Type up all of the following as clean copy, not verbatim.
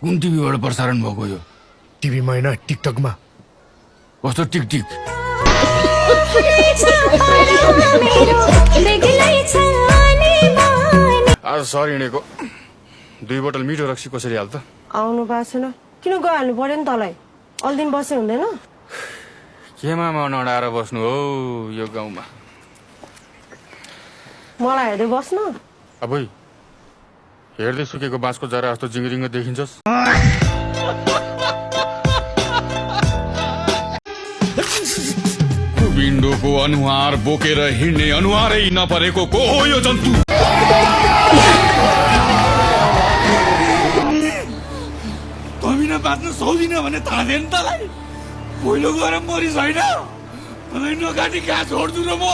कुन टिभीबाट प्रसारण भएको यो? टिभीमा हैन, टिकटकमा। कस्तो टिकटिक? आज सर हिँडेको 2 बोतल मिठो रक्सी कसरी हाल त? आउनु भएको छैन, किन गइहाल्नु पर्यो नि तँलाई? अलि दिन बसे हुँदैन? केमा नडाएर बस्नु हो यो गाउँमा? मलाई हेर्दै बस्नु। अबै हेर्दै सुकेको बाँसको जरा जस्तो जिङ्गिरिङ्ग देखिन्छस्। विन्डोको अनुहार बोकेर हिँड्ने अनुहारै नपरेको को हो यो जन्तु? कमिना बाँच्न सक्दिन भने थाहा थिएन तँलाई? पहिलो गएर मरिस होइन, तँलाई नकाटी कहाँ छोड्छु र म?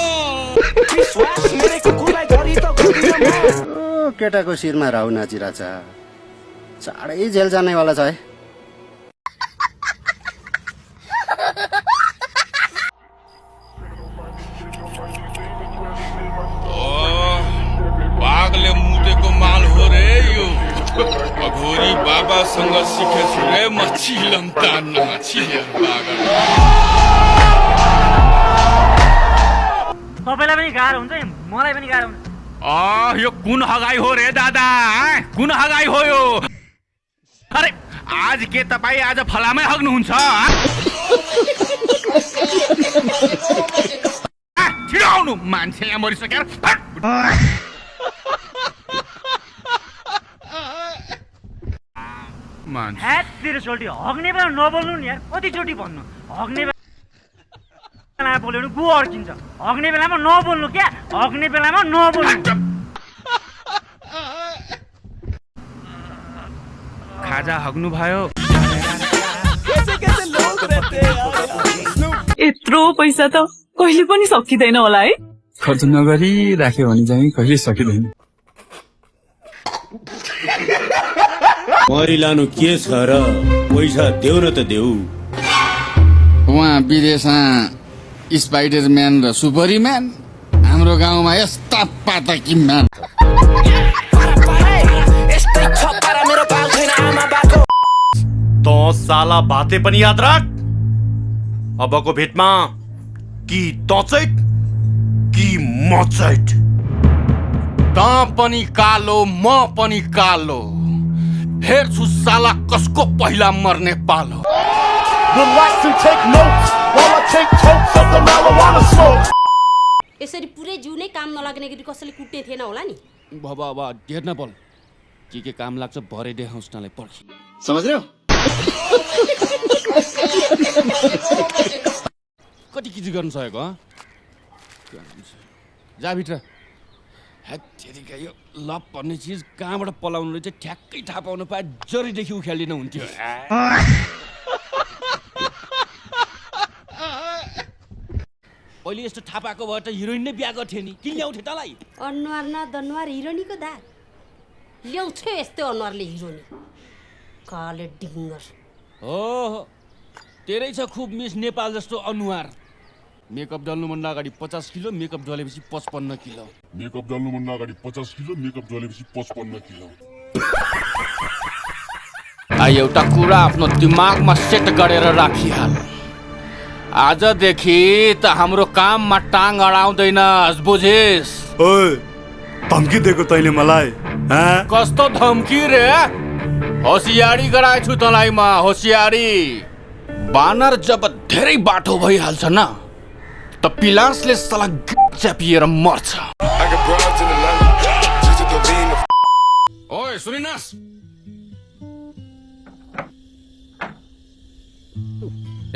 केटाको शिरमा राउ नाचिरहेछ, चाँडै जेल जानेवाला छ है। बाघले मुतेको माल हो रे यो। अघोरी बाबासँग सिकेछु रे म चिलम तान्न। सबैलाई पनि गाह्रो हुन्छ, मलाई पनि गाह्रो हुन्छ। यो कुन हगाई हो रे दादा? कुन हगाई हो यो? अरे आज के तपाईँ आज फलामै हग्नुहुन्छ? छिटो आउनु, मान्छे यहाँ मरिसकेर। तेरो सोल्टी हग्ने बेला नबोल्नु नि यार, कतिचोटि भन्नु? हग्ने बेला बोल्यो भने गु अड्किन्छ, हग्ने बेलामा नबोल्नु क्या, हग्ने बेलामा नबोल्नु। खाजा हग्नु भयो। यत्रो पैसा त कहिले पनि सकिँदैन होला है। खर्च नगरी राख्यो भने चाहिँ कहिले सकिँदैन। मरिलानु के छ र? पैसा देऊ न त देऊ। उहाँ विदेशमा स्पाइडरम्यान र सुपरीम्यान, हाम्रो गाउँमा यस्ता पातकी म्यान। तो साला बाते पनि याद राख। अबको भेटमा कि तचैट कि मचैट। त पनि कालो म पनि कालो, हेर्छु साला कसको पहिला मर्ने पालो। यसरी पुरै जिउ नै काम नलाग्ने गरी कसैले कुट्ने थिएन होला नि? बाबा अब ढेर न बोल, के काम लाग्छ भरे देखाउँछ नालाई पर्खी। समझ रहे हो? कति किची गर्नु सकेको? जा भित्र। हेत्तेरिका यो लप भन्ने चिज कहाँबाट पलाउनु चाहिँ ठ्याक्कै थाहा पाउनु पाए जरीदेखि उखेलिन हुन्थ्यो। पहिले यस्तो थाहा पाएको भए त हिरोइन नै बिहा गर्थ्यो नि, किन ल्याउँथे तँलाई? अनुहार न दनुहार हिरोनीको दाग ल्याउँछ यस्तो अनुहारले हिरोनी। काले डिङ्गर हो तेरै छ खुब मिस नेपाल जस्तो अनुहार। मेकअप डल्नुभन्दा अगाडि 50 किलो, मेकअप डलेपछि 55 किलो। मेकअप डल्नुभन्दा अगाडि 50 किलो, मेकअप डलेपछि 55 किलो। एउटा कुरा आफ्नो दिमागमा सेट गरेर राखिहाल। आजदेखि त हाम्रो काममा टाङ अडाउँदैन, बुझिस्? ओए, धम्की दिएको तैँले मलाई? कस्तो धम्की रे? होसियारी गराएछु तँलाई म, होसियारी। बानर जब धेरै बाटो भइहाल्छ न त पिलासले साला च्यापिएर मर्छ। ओए सुनिनस्,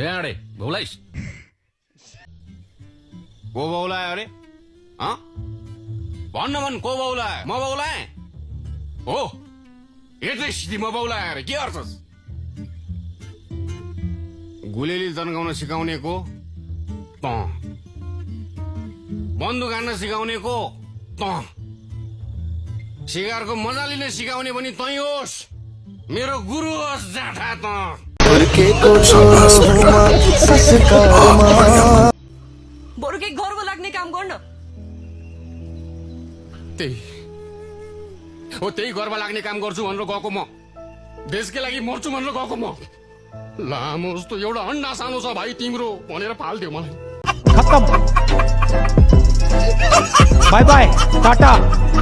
ए भौलाइस को बौलायो अरे? भन्न मन को बौलायो? म बौलाएँ हो? यतै स्थिति म बौलाएँ अरे के गर्छस्? गुलेली तन्काउन सिकाउने को त, बन्दुक हान्न सिकाउने को त, सिगारको मजा लिन सिकाउने पनि तै होस्, मेरो गुरु होस् जाठा त। बरु केही गर्व लाग्ने काम गर्न। त्यही गर्व लाग्ने काम गर्छु भनेर गएको म। देशकै लागि मर्छु भनेर गएको म लामो जस्तो एउटा अन्डा सानो छ भाइ तिम्रो भनेर फाल्दियो मलाई खत्तम by by tata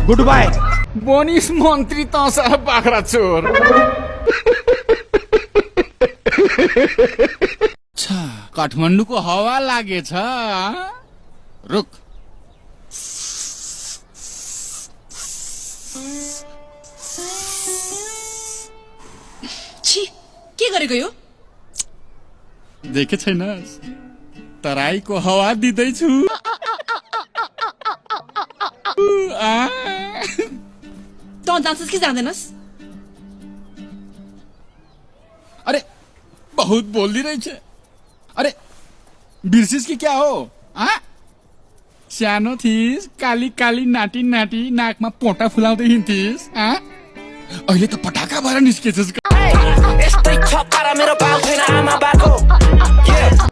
good by बनिस मन्त्री त साहब बाख्रा चोर काठमाडौँको हावा लागेछ रुक छि के गरेको यो देखे छैनस् तराईको हावा दिँदैछु त जान्छस् कि जाँदैनस् अरे बहुत बोल्दी रहेछ अरे बिर्सिस कि क्या हो सानो थिइस काली काली नाटी नाटी नाकमा पोटा फुलाउँदै हिँड्थिस् अहिले त पटाका भएर निस्केछस् यस्तै छ पारा मेरो